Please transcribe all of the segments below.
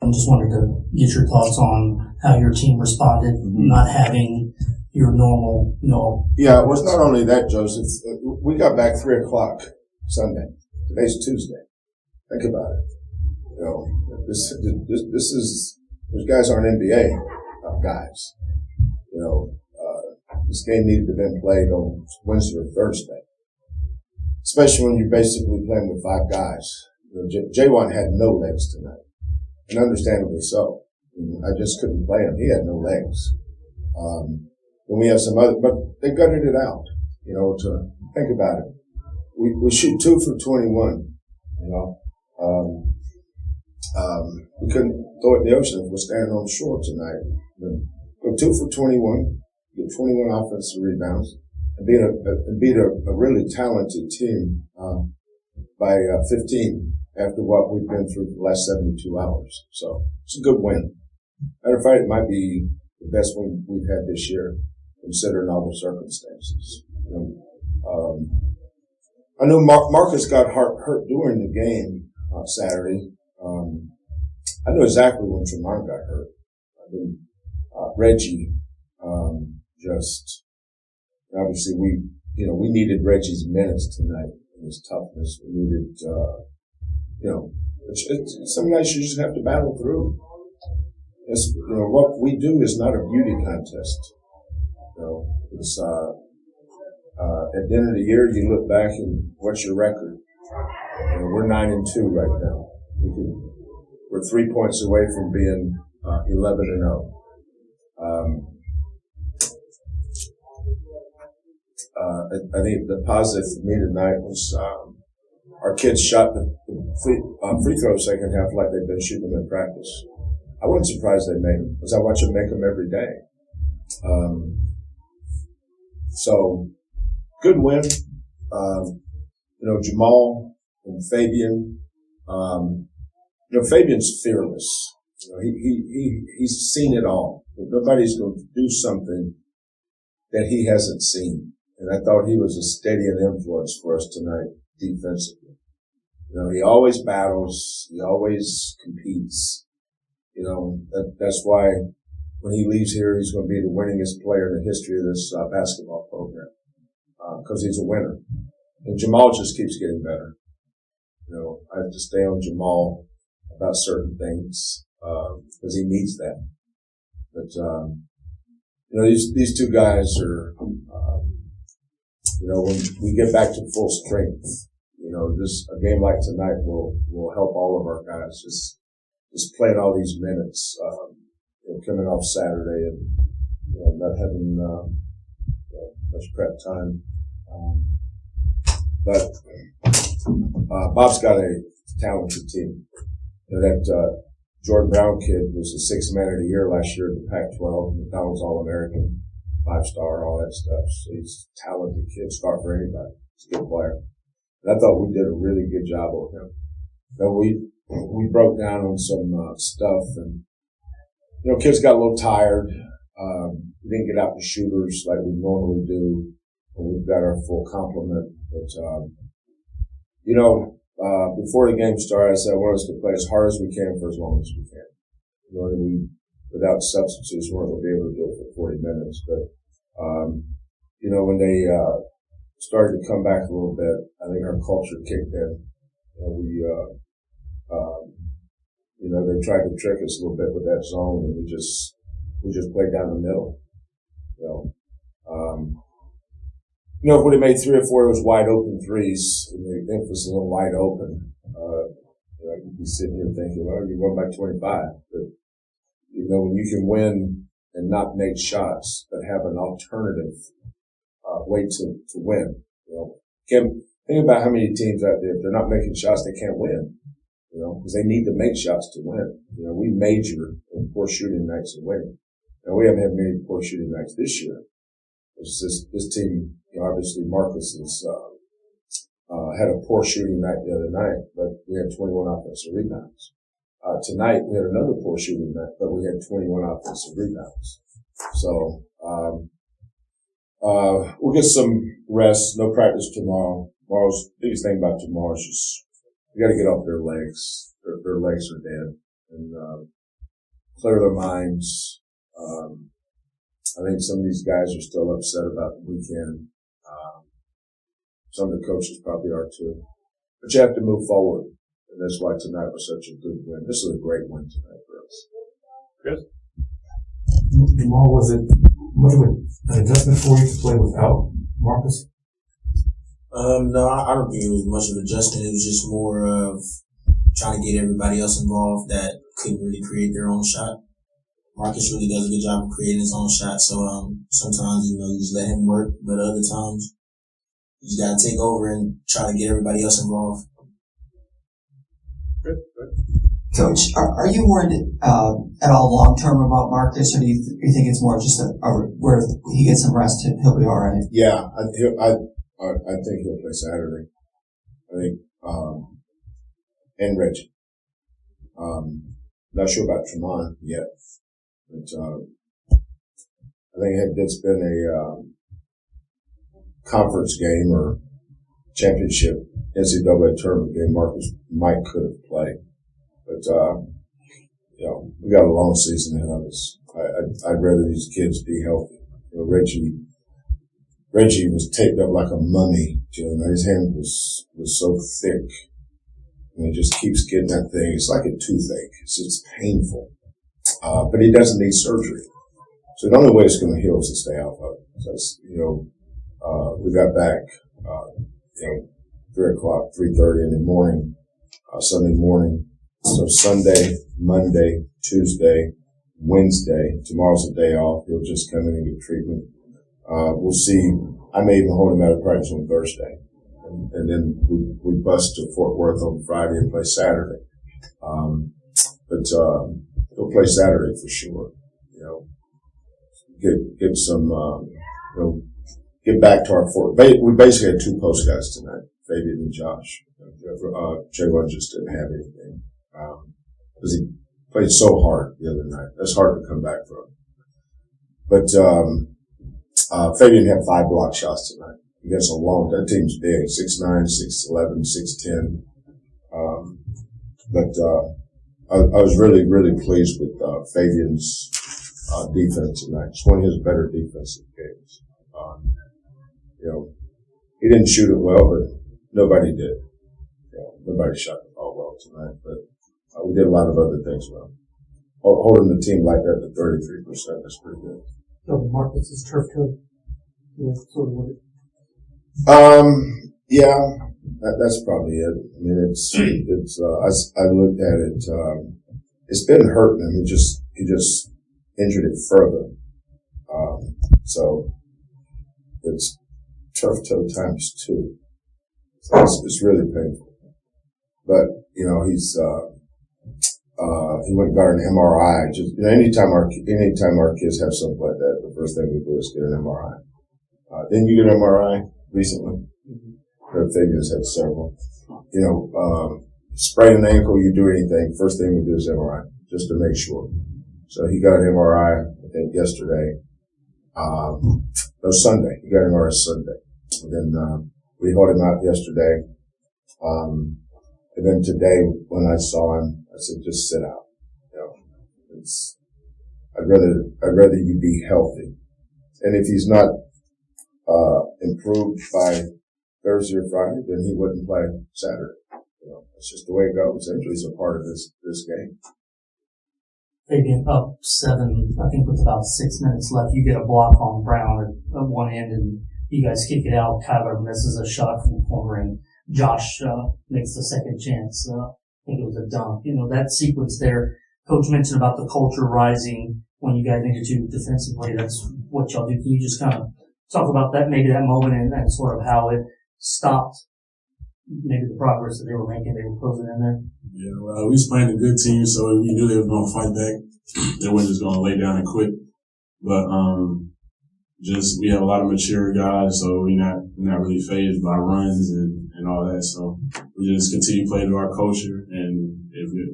I just wanted to get your thoughts on how your team responded, not having your normal, Yeah, it was not only that, Joseph. We got back 3:00 Sunday. Today's Tuesday. Think about it. This is, those guys aren't NBA guys. This game needed to have been played on Wednesday or Thursday. Especially when you're basically playing with 5 guys. J1 had no legs tonight. And understandably so. I just couldn't play him. He had no legs. Then we have some other, but they gutted it out, to think about it. We shoot 2 for 21, we couldn't throw it in the ocean if we're standing on shore tonight. But 2 for 21, get 21 offensive rebounds, and beat a really talented team, by 15 after what we've been through for the last 72 hours. So it's a good win. Matter of fact, it might be the best win we've had this year, considering all the circumstances. I know Marcus got hurt during the game Saturday. I know exactly when Tramon got hurt. Reggie, just obviously we needed Reggie's minutes tonight and his toughness. We needed, some nights you just have to battle through. What we do is not a beauty contest. It's, at the end of the year, you look back and what's your record? We're 9-2 right now. We're 3 points away from being 11-0. I think the positive for me tonight was our kids shot the free throw second half like they've been shooting them in practice. I wasn't surprised they made them because I watch them make them every day. So good win. Jamal and Fabian. Fabian's fearless. He's seen it all. Nobody's going to do something that he hasn't seen. And I thought he was a steady influence for us tonight defensively. He always battles. He always competes. That's why when he leaves here, he's going to be the winningest player in the history of this basketball program. Because he's a winner. And Jamal just keeps getting better. I have to stay on Jamal about certain things, because he needs that. But, these two guys are, when we get back to full strength, a game like tonight will help all of our guys just playing all these minutes, coming off Saturday and, not having, much prep time. But Bob's got a talented team. That Jordan Brown kid was the 6th man of the year last year at the Pac-12, McDonald's All-American, 5-star, all that stuff. So he's a talented kid, start for anybody. He's a good player. And I thought we did a really good job with him. But we broke down on some stuff, and kids got a little tired. We didn't get out the shooters like we normally do. We've got our full complement, but, before the game started, I said I want us to play as hard as we can for as long as we can. Without substitutes, we weren't going to be able to do it for 40 minutes, but, when they, started to come back a little bit, I think our culture kicked in. They tried to trick us a little bit with that zone, and we just played down the middle. If we had made 3 or 4 of those wide open threes, and the emphasis on wide open, I could be sitting here thinking, well, you won by 25. But, when you can win and not make shots, but have an alternative, way to win, think about how many teams out there, if they're not making shots, they can't win, because they need to make shots to win. We major in poor shooting nights and winning. Now, we haven't had many poor shooting nights this year. It's just, this team, obviously Marcus has, had a poor shooting night the other night, but we had 21 offensive rebounds. Tonight we had another poor shooting night, but we had 21 offensive rebounds. So, we'll get some rest, no practice tomorrow. Biggest thing about tomorrow is just, we gotta get off their legs. Their legs are dead. and clear their minds. I think some of these guys are still upset about the weekend. Some of the coaches probably are too. But you have to move forward. And that's why tonight was such a good win. This is a great win tonight for us. Chris? Jamal, was it much of an adjustment for you to play without Marcus? No, I don't think it was much of an adjustment. It was just more of trying to get everybody else involved that couldn't really create their own shot. Marcus really does a good job of creating his own shot, so sometimes, you just let him work, but other times you just gotta take over and try to get everybody else involved. Good. Coach, are you worried at all long term about Marcus, or do you think it's more just where he gets some rest, he'll be all right? Yeah, I think he'll play Saturday. I think, and Reggie. Not sure about Tramon yet, but I think it's been a conference game or championship NCAA tournament game Marcus might could have played. But, we got a long season ahead of us. I'd rather these kids be healthy. Reggie was taped up like a mummy. His hand was so thick. And he just keeps getting that thing. It's like a toothache. It's painful. But he doesn't need surgery. So the only way it's going to heal is to stay out of it. So, we got back, 3:30 in the morning, Sunday morning. So Sunday, Monday, Tuesday, Wednesday, tomorrow's a day off. He'll just come in and get treatment. We'll see. I may even hold him out of practice on Thursday. And then we bust to Fort Worth on Friday and play Saturday. But he'll play Saturday for sure. Get some, get back to our Fort. We basically had two post guys tonight, Fabian and Josh. Jamal just didn't have anything. Because he played so hard the other night. That's hard to come back from. But, Fabian had 5 block shots tonight. Against that team's big, 6'9", 6'11", 6'10". I was really, really pleased with, Fabian's, defense tonight. It's one of his better defensive games. He didn't shoot it well, but nobody did. Nobody shot the ball well tonight, but we did a lot of other things well. Holding the team like that to 33%, that's pretty good. So Marcus is turf toe. Yeah, sort of what it. Yeah, that's probably it. I mean, I looked at it, it's been hurting him. He just injured it further. So it's turf toe times 2. So it's really painful. But, he went and got an MRI. Just, anytime our kids have something like that, the first thing we do is get an MRI. Didn't you get an MRI recently? Fabian's had several. Sprain an ankle, you do anything, first thing we do is MRI, just to make sure. So he got an MRI, I think, yesterday. Sunday. He got an MRI Sunday. And then, we held him out yesterday. And then today, when I saw him, I said, just sit out. I'd rather you be healthy. And if he's not, improved by Thursday or Friday, then he wouldn't play Saturday. It's just the way it goes. Injuries are part of this game. Fabian up 7, I think with about 6 minutes left. You get a block on Brown at one end and you guys kick it out. Kyler misses a shot from the corner and Josh, makes the second chance. I think it was a dunk. That sequence there, Coach mentioned about the culture rising when you guys needed to defensively. That's what y'all do. Can you just kind of talk about that, maybe that moment and sort of how it stopped maybe the progress that they were making, they were closing in there? Yeah, well, we was playing a good team, so we knew they were going to fight back. They weren't just going to lay down and quit. But, we have a lot of mature guys, so we're not really fazed by runs and all that. So we just continue to play to our culture. And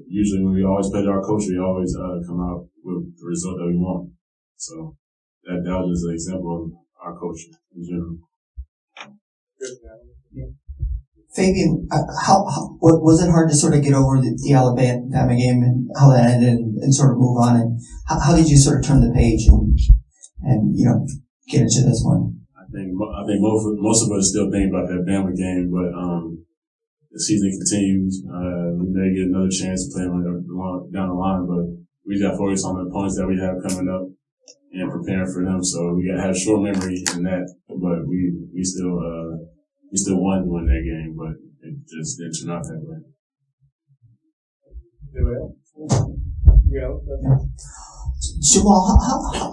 usually when we always play to our culture, we always, come out with the result that we want. So that was just an example of our culture in general. Good. Yeah. Fabian, was it hard to sort of get over the Alabama game and how that ended and sort of move on? And how did you sort of turn the page and get into this one? I think most of us still think about that Bama game, but the season continues. We may get another chance to play them down the line, but we got to focus on the opponents that we have coming up and preparing for them. So we got to have short memory in that, but we still wanted to win that game, but it just didn't turn out that way. Jamal,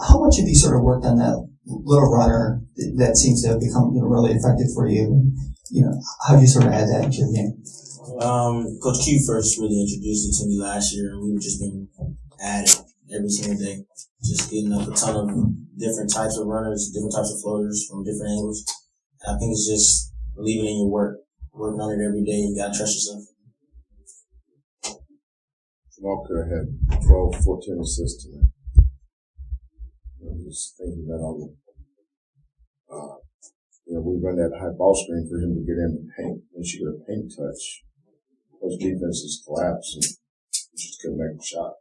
how much have you sort of worked on that little runner that seems to have become really effective for you? How do you sort of add that into your game? Coach Q first really introduced it to me last year, and we were just being added every single day. Just getting up a ton of different types of runners, different types of floaters from different angles. And I think it's just believing in your work, working on it every day. You gotta trust yourself. Walker had 12, 14 assists tonight. I'm just thinking that we run that high ball screen for him to get in and paint. When she got a paint touch, those defenses collapsed and just couldn't make a shot.